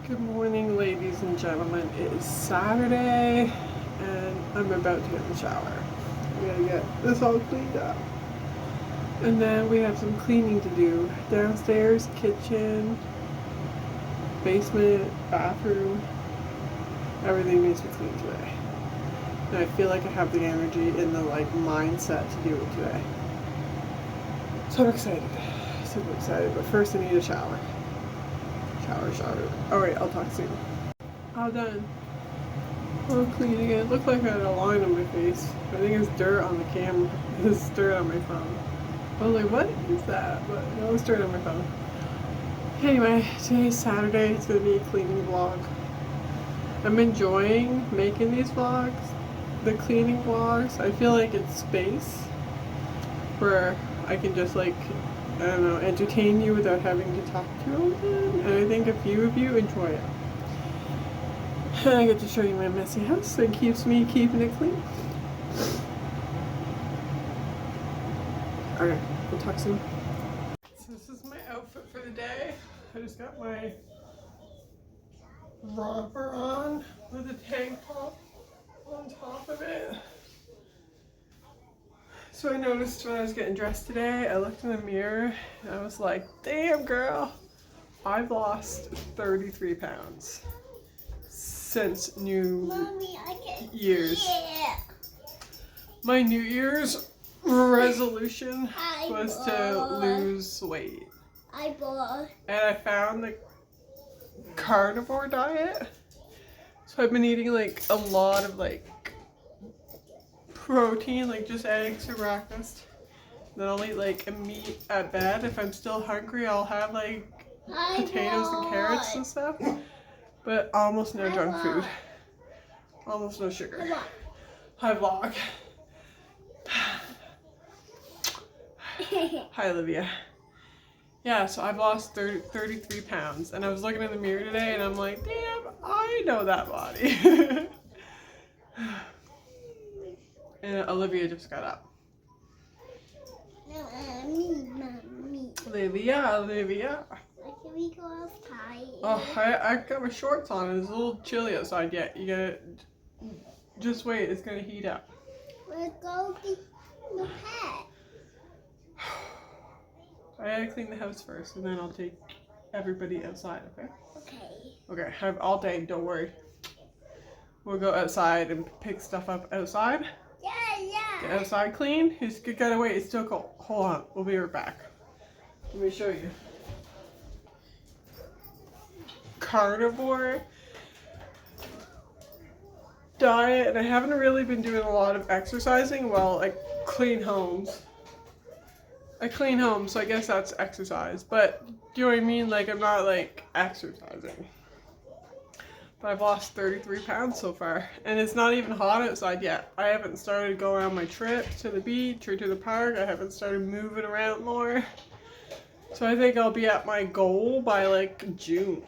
Good morning, ladies and gentlemen. It is Saturday, and I'm about to get in the shower. We gotta get this all cleaned up. And then we have some cleaning to do. Downstairs, kitchen, basement, bathroom. Everything needs to be cleaned today. And I feel like I have the energy and the mindset to do it today. So I'm excited. Super excited. But first I need a shower. Shower. Alright, I'll talk soon. All done. I'm cleaning it. It looked like I had a line on my face. I think it's dirt on the camera. It's dirt on my phone. I was like, what is that? But no, it's dirt on my phone. Anyway, today's Saturday. It's going to be a cleaning vlog. I'm enjoying making these vlogs. The cleaning vlogs. I feel like it's space where I can just I don't know, entertain you without having to talk to you all the time. And I think a few of you enjoy it. And I get to show you my messy house. It keeps me keeping it clean. Okay, we'll talk soon. So this is my outfit for the day. I just got my romper on with a tank top on top of it. So I noticed when I was getting dressed today, I looked in the mirror and I was like, damn girl, I've lost 33 pounds since New Year's. My New Year's resolution was to lose weight. And I found the carnivore diet. So I've been eating a lot of protein, just eggs for breakfast. Then I'll eat a meat at bed. If I'm still hungry, I'll have potatoes and carrots and stuff. But almost no junk food. Almost no sugar. Hi vlog. Hi Olivia. Yeah, so I've lost 33 pounds. And I was looking in the mirror today and I'm like, damn, I know that body. And Olivia just got up. Olivia. Can we go outside? Oh, I got my shorts on and it's a little chilly outside yet. You gotta, just wait, it's gonna heat up. We'll go get the pet. I gotta clean the house first and then I'll take everybody outside, okay? Okay. Okay, I have all day, don't worry. We'll go outside and pick stuff up outside. Yeah. Get outside clean. You gotta wait, it's still cold. Hold on, we'll be right back. Let me show you. Carnivore diet, and I haven't really been doing a lot of exercising. Well, I clean homes. So I guess that's exercise. But do you know what I mean? I'm not exercising. But I've lost 33 pounds so far, and it's not even hot outside yet. I haven't started going on my trip to the beach or to the park. I haven't started moving around more. So I think I'll be at my goal by June.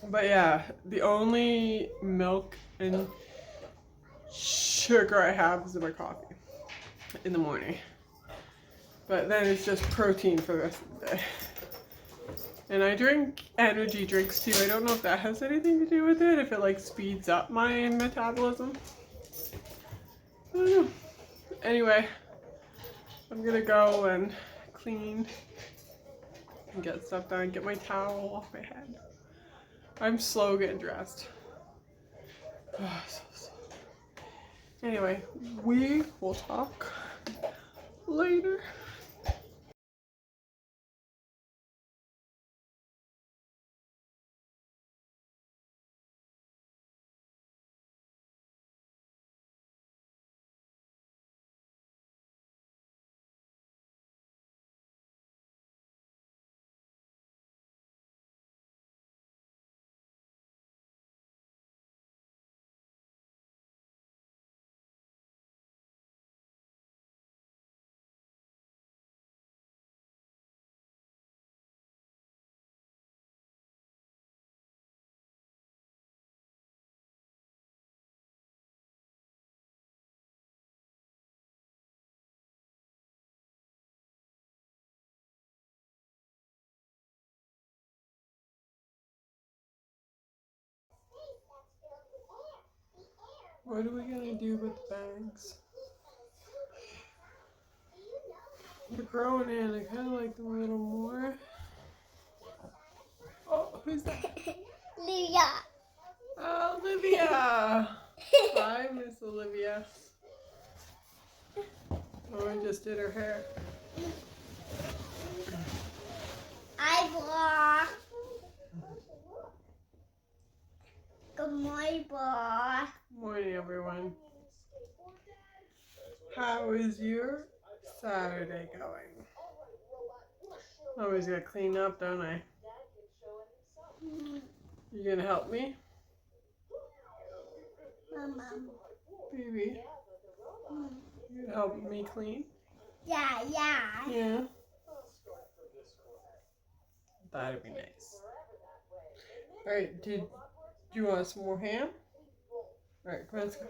But yeah, the only milk and sugar I have is in my coffee in the morning. But then it's just protein for the rest of the day. And I drink energy drinks too. I don't know if that has anything to do with it, if it speeds up my metabolism. I don't know. Anyway, I'm gonna go and clean and get stuff done, get my towel off my head. I'm slow getting dressed. Oh, so slow. Anyway, we will talk later. What are we gonna do with the bags? They're growing in. I kind of like them a little more. Oh, who's that? Lillian. Oh, Olivia. Hi, Miss Olivia. Oh, I just did her hair. I bought. Good morning, boy. Morning, everyone. How is your Saturday going? Always gotta clean up, don't I? You gonna help me? Mama. Baby, you gonna help me clean? Yeah. Yeah. That'd be nice. Alright, do you want some more ham? Alright, come on, let's go.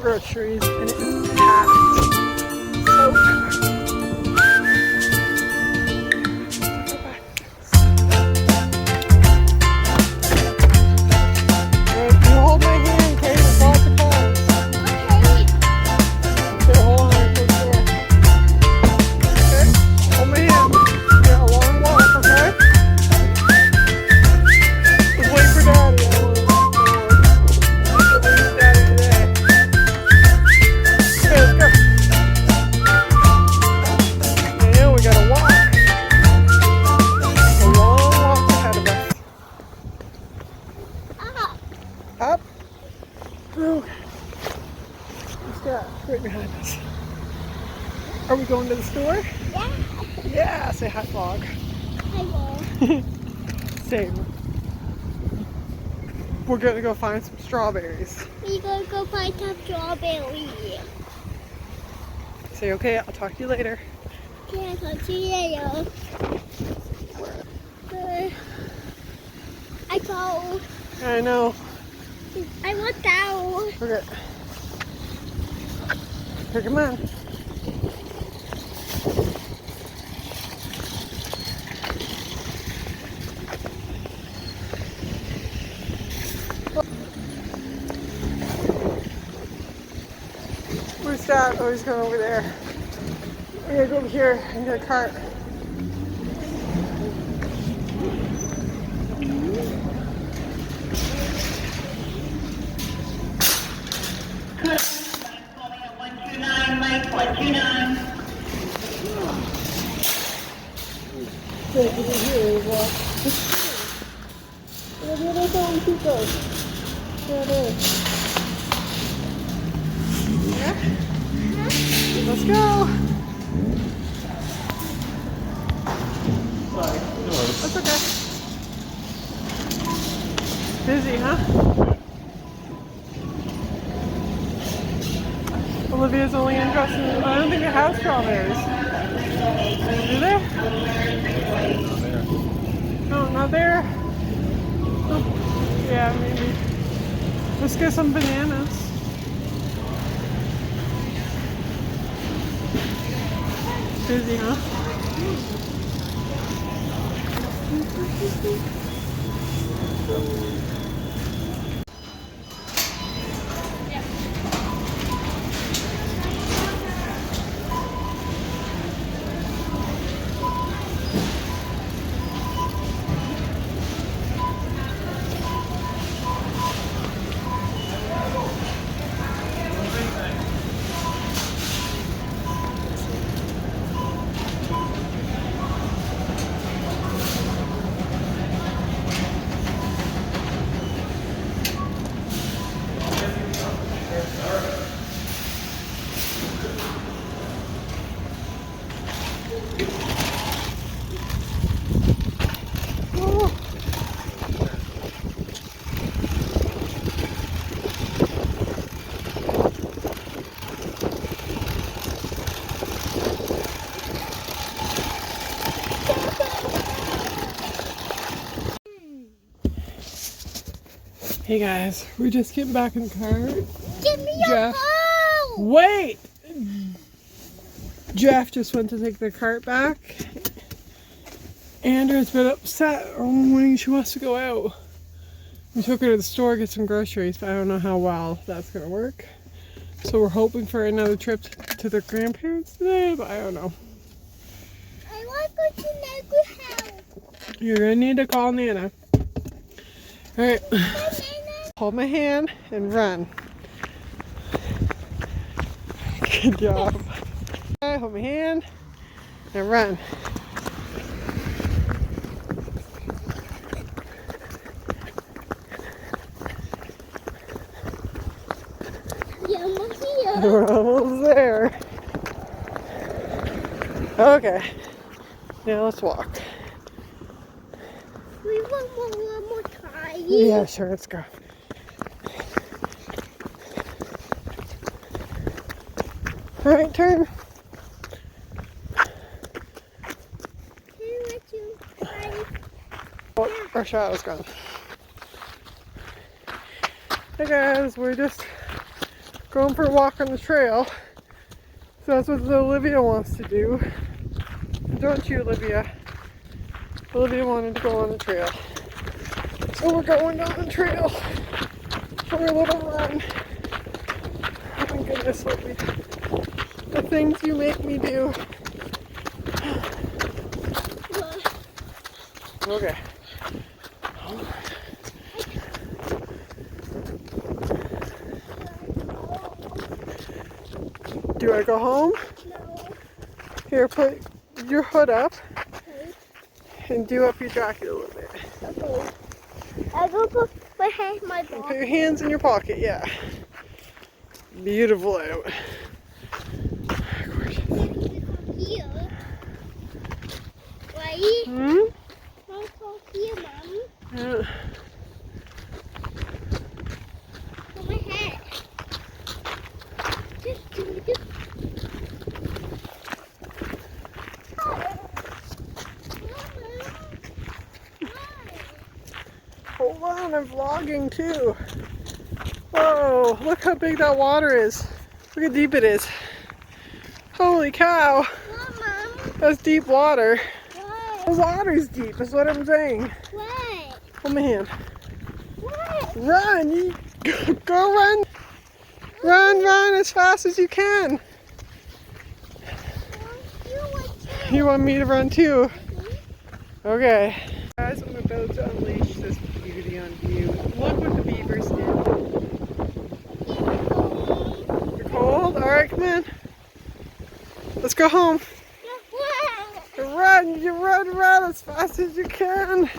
groceries and it is packed. So packed. Alright, you hold my hand, okay? There's lots of cars. Okay. Okay, hold on, I close the door. Okay? Hold my hand. We got a long walk, okay? Just wait for Daddy. I want to leave Daddy today. Okay, let's go. Now we gotta walk. A long walk ahead of us. Up. Up. Okay. What's that? Right behind us. Are we going to the store? Yeah. Yeah, say hi, vlog. I will. Same. We're gonna go find some strawberries. We're gonna go find some strawberry. Say okay, I'll talk to you later. Okay, I'll talk to you later. I go. I know. I want down. Okay. Here, come on. Where's Dad? Oh, he's going over there. We're gonna go over here and get a cart. Mike 129. Let's go. That's okay. Busy, huh? Olivia's only interested in, I don't think they have strawberries. Do they? No, not there. Oh, yeah, maybe. Let's get some bananas. Busy, huh? Hey guys, we're just getting back in the car. Give me your Jeff. phone. Wait! Jeff just went to take the cart back. Andrew's been upset all morning. She wants to go out. We took her to the store to get some groceries, but I don't know how well that's going to work. So we're hoping for another trip to their grandparents today, but I don't know. I want to go to Neighbor's house. You're going to need to call Nana. Alright. Hold my hand and run. Good job. Hold my hand and run. Yeah, I'm here. We're almost there. Okay. Now let's walk. We want one more time. Yeah, sure, let's go. Alright, turn. Oh, our shadow's gone. Hey guys, we're just going for a walk on the trail. So that's what Olivia wants to do. Don't you, Olivia? Olivia wanted to go on the trail. So we're going down the trail for a little run. Oh my goodness, Olivia. The things you make me do. Okay. Do I go home? No. Here, put your hood up Okay. and do up your jacket a little bit. Okay. I go put my hand in my And ball. put your hands in your pocket, yeah. Beautiful out. Gorgeous. Here. Right? Hmm? Don't go here, Mom. Yeah. Put my head. Just do it. Hold on, I'm vlogging too. Whoa, look how big that water is. Look how deep it is. Holy cow, Mom. that's deep water. The What? water's deep, is what I'm saying. What? Hold my hand. What? Run, you go run. Run as fast as you can. You want me to run too? Okay. Guys, I'm about to unleash this beauty on you. Look what the beavers did. You're cold? Alright, come on. Let's go home. You run as fast as you can.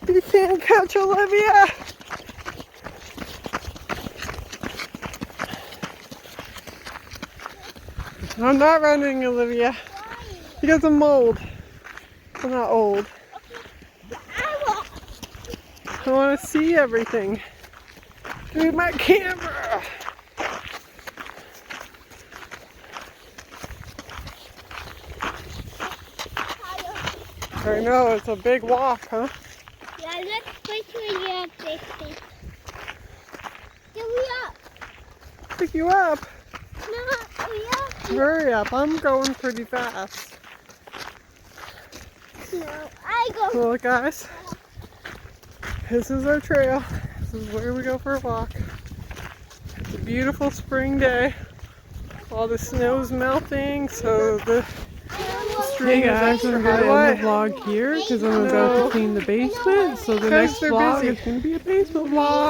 You can't catch Olivia. I'm not running, Olivia. Because I'm old. I'm not old. I want to see everything through my camera. I know, it's a big walk, huh? Yeah, let's wait till you're up this thing. Hurry up. Pick you up. No, hurry up. Hurry up, I'm going pretty fast. No, I go. Well, guys, this is our trail. This is where we go for a walk. It's a beautiful spring day. All the snow's melting, so the Hey guys, I'm going to end the What? vlog here because I'm about to clean the basement. So the Because next they're vlog busy. is going to be a basement vlog.